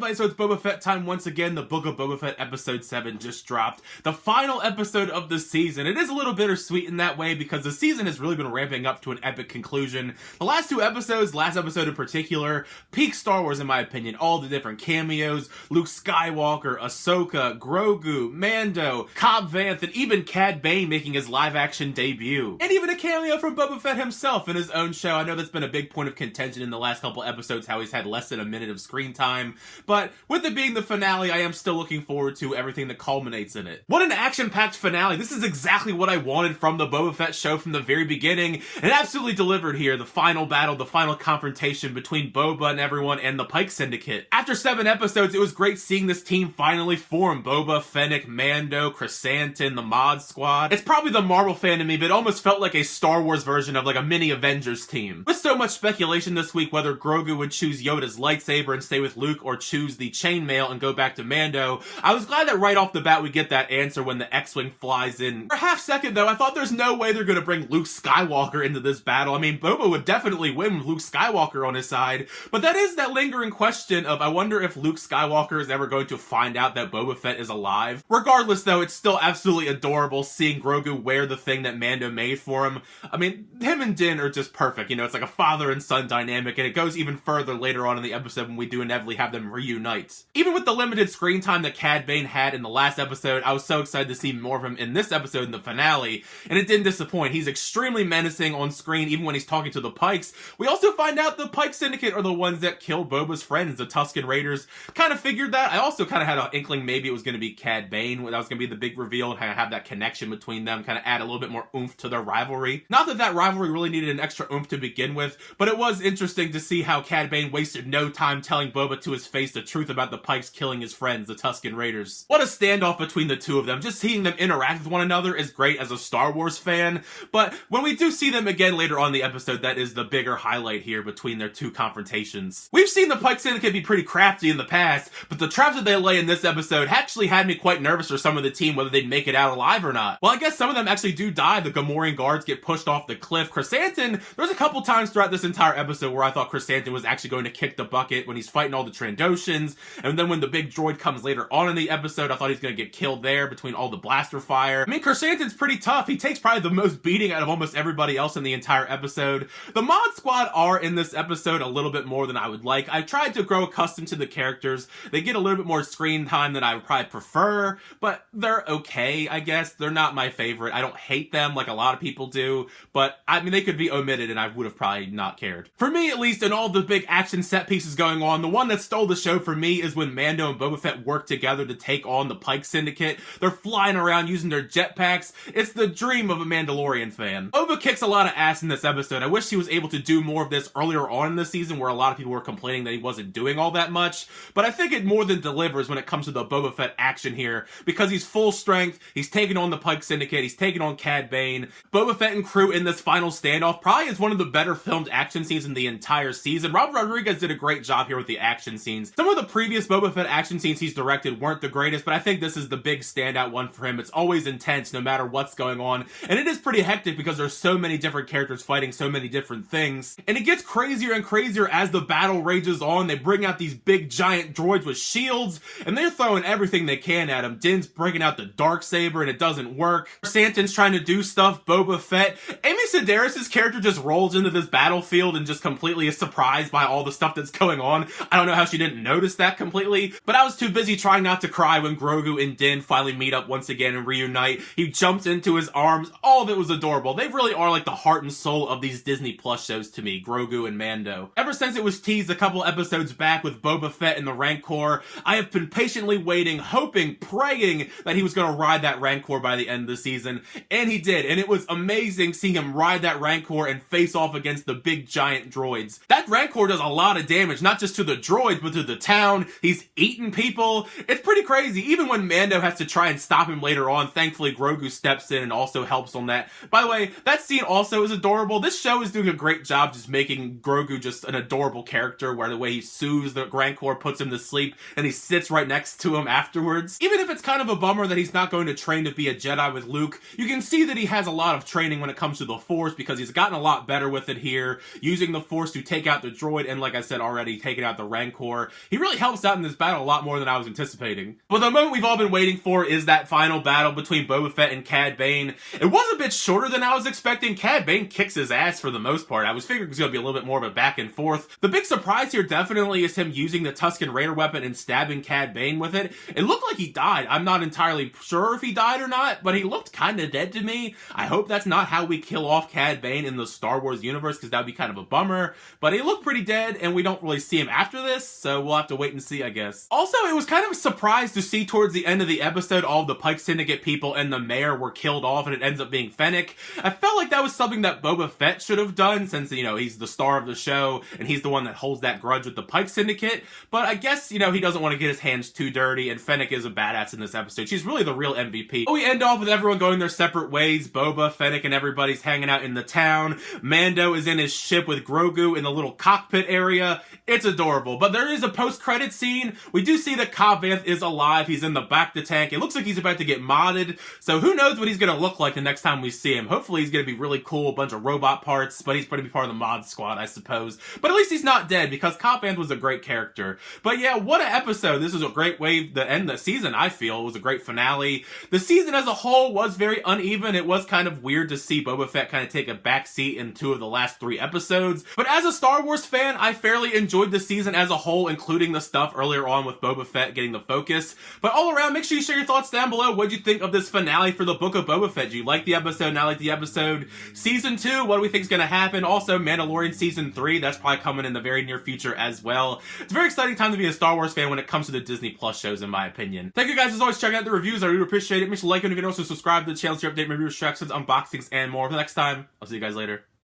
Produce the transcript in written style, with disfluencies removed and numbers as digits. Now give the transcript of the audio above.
everybody, so it's Boba Fett time once again. The Book of Boba Fett episode 7 just dropped. The final episode of the season. It is a little bittersweet in that way because the season has really been ramping up to an epic conclusion. The last two episodes, last episode in particular, peak Star Wars in my opinion. All the different cameos, Luke Skywalker, Ahsoka, Grogu, Mando, Cobb Vanth, and even Cad Bane making his live-action debut. And even a cameo from Boba Fett himself in his own show. I know that's been a big point of contention in the last couple episodes, how he's had less than a minute of screen time. But with it being the finale, I am still looking forward to everything that culminates in it. What an action-packed finale. This is exactly what I wanted from the Boba Fett show from the very beginning, and absolutely delivered here. The final battle, the final confrontation between Boba and everyone and the Pike Syndicate. After 7 episodes, it was great seeing this team finally form. Boba, Fennec, Mando, Chrysanthemum, the Mod Squad. It's probably the Marvel fan in me, but it almost felt like a Star Wars version of like a mini Avengers team. With so much speculation this week whether Grogu would choose Yoda's lightsaber and stay with Luke or choose the chainmail and go back to Mando, I was glad that right off the bat we get that answer when the X-Wing flies in. For a half second though, I thought there's no way they're gonna bring Luke Skywalker into this battle. I mean, Boba would definitely win with Luke Skywalker on his side, but that is that lingering question of I wonder if Luke Skywalker is ever going to find out that Boba Fett is alive. Regardless though, it's still absolutely adorable seeing Grogu wear the thing that Mando made for him. I mean, him and Din are just perfect, you know, it's like a father and son dynamic, and it goes even further later on in the episode when we do inevitably have them reunite. Even with the limited screen time that Cad Bane had in the last episode, I was so excited to see more of him in this episode in the finale, and it didn't disappoint. He's extremely menacing on screen even when he's talking to the Pikes. We also find out the Pike Syndicate are the ones that killed Boba's friends, the Tusken Raiders. Kind of figured that. I also kind of had an inkling maybe it was going to be Cad Bane, that was going to be the big reveal and kind of have that connection between them, kind of add a little bit more oomph to their rivalry. Not that that rivalry really needed an extra oomph to begin with, but it was interesting to see how Cad Bane wasted no time telling Boba to his face the truth about the Pikes killing his friends, the Tusken Raiders. What a standoff between the two of them. Just seeing them interact with one another is great as a Star Wars fan, but when we do see them again later on in the episode, that is the bigger highlight here between their two confrontations. We've seen the Pike Syndicate be pretty crafty in the past, but the traps that they lay in this episode actually had me quite nervous for some of the team whether they'd make it out alive or not. Well, I guess some of them actually do die. The Gamorrean guards get pushed off the cliff. Chrysanthemum, there's a couple times throughout this entire episode where I thought Chrysanthemum was actually going to kick the bucket when he's fighting all the Trandoshans, and then when the big droid comes later on in the episode, I thought he's going to get killed there between all the blaster fire. I mean, Chrysanthemum's pretty tough. He takes probably the most beating out of almost everybody else in the entire episode. The Mod Squad are in this episode a little bit more than I would like. I tried to grow accustomed to the characters. They get a little bit more screen time than I would probably prefer, but they're okay, I guess. They're not my favorite. I don't hate them like a lot of people do, but I mean, they could be omitted and I would have probably not cared. For me, at least, in all the big action set pieces going on, the one that stole the show for me is when Mando and Boba Fett work together to take on the Pike Syndicate. They're flying around using their jetpacks. It's the dream of a Mandalorian fan. Boba kicks a lot of ass in this episode. I wish he was able to do more of this earlier on in the season where a lot of people were complaining that he wasn't doing all that much, but I think it more than delivers when it comes to the Boba Fett action here, because he's full strength, he's taking on the Pike Syndicate, he's taking on Cad Bane. Boba Fett and crew in this final standoff probably is one of the better filmed action scenes in the entire season. Robert Rodriguez did a great job here with the action scenes. Some of the previous Boba Fett action scenes he's directed weren't the greatest, but I think this is the big standout one for him. It's always intense no matter what's going on, and it is pretty hectic because there's so many different characters fighting so many different things, and it gets crazier and crazier as the battle rages on. They bring out these big giant droids with shields, and they're throwing everything they can at him. Din's breaking out the Darksaber and it doesn't work. Santon's trying to do stuff. Boba Fett. Amy Sedaris' character just rolls into this battlefield and just completely is surprised by all the stuff that's going on. I don't know how she didn't notice that completely, but I was too busy trying not to cry when Grogu and Din finally meet up once again and reunite. He jumps into his arms. All of it was adorable. They really are like the heart and soul of these Disney Plus shows to me, Grogu and Mando. Ever since it was teased a couple episodes back with Boba Fett and the Rancor, I have been patiently waiting, hoping, praying that he was going to ride that Rancor by the end of the season, and he did, and it was amazing seeing him ride that Rancor and face off against the big giant droids. That Rancor does a lot of damage, not just to the droids, but to the town. He's eating people. It's pretty crazy. Even when Mando has to try and stop him later on, thankfully Grogu steps in and also helps on that. By the way, that scene also is adorable. This show is doing a great job just making Grogu just an adorable character, where the way he soothes the Rancor, puts him to sleep, and he sits right next to him afterwards. Even if it's kind of a bummer that he's not going to train to be a Jedi with Luke, you can see that he has a lot of training when it comes to the Force because he's gotten a lot better with it here, using the Force to take out the droid and, like I said already, taking out the Rancor. He really helps out in this battle a lot more than I was anticipating. But the moment we've all been waiting for is that final battle between Boba Fett and Cad Bane. It was a bit shorter than I was expecting. Cad Bane kicks his ass for the most part. I was figuring it was going to be a little bit more of a back and forth. The big surprise here definitely is him using the Tusken Raider weapon and stabbing Cad Bane with it. It looked like he died. I'm not entirely sure if he died or not, but he looked kind of dead to me. I hope that's not how we kill off Cad Bane in the Star Wars universe, because that would be kind of a bummer. But he looked pretty dead, and we don't really see him after this, so we'll have to wait and see, I guess. Also, it was kind of a surprise to see towards the end of the episode all of the Pike Syndicate people and the mayor were killed off, and it ends up being Fennec. I felt like that was something that Boba Fett should have done, since, you know, he's the star of the show, and he's the one that holds that grudge with the Pike Syndicate. But I guess, you know, he doesn't want to get his hands too dirty, and Fennec is a badass in this episode. She's really the real MVP. We end off with everyone going their separate ways. Boba, Fennec, and everybody's hanging out in the town. Mando is in his ship with Grogu in the little cockpit area. It's adorable. But there is a post-credit scene. We do see that Kavith is alive. He's in the bacta tank. It looks like he's about to get modded. So who knows what he's going to look like the next time we see him. Hopefully he's going to be really cool, a bunch of robot parts, but he's going to be part of the mod squad, I suppose. But at least he's not dead, because Kavith was a great character. But yeah, what an episode. This was a great way to end the season, I feel. It was a great finale. The season as a whole was very uneven. It was kind of weird to see Boba Fett kind of take a back seat in 2 of the last 3 episodes. But as a Star Wars fan, I fairly enjoyed the season as a whole, including the stuff earlier on with Boba Fett getting the focus. But all around, make sure you share your thoughts down below. What'd you think of this finale for the Book of Boba Fett? Do you like the episode? Not like the episode? Season 2, what do we think is going to happen? Also, Mandalorian Season 3, that's probably coming in the very near future as well. It's a very exciting time to be a Star Wars fan when it comes to the Disney Plus shows, in my opinion. Thank you guys as always for checking out the reviews. I really appreciate it. Make sure to like it if you can, also subscribe to the channel to update my reviews, reactions, unboxings, and more. Until next time, I'll see you guys later.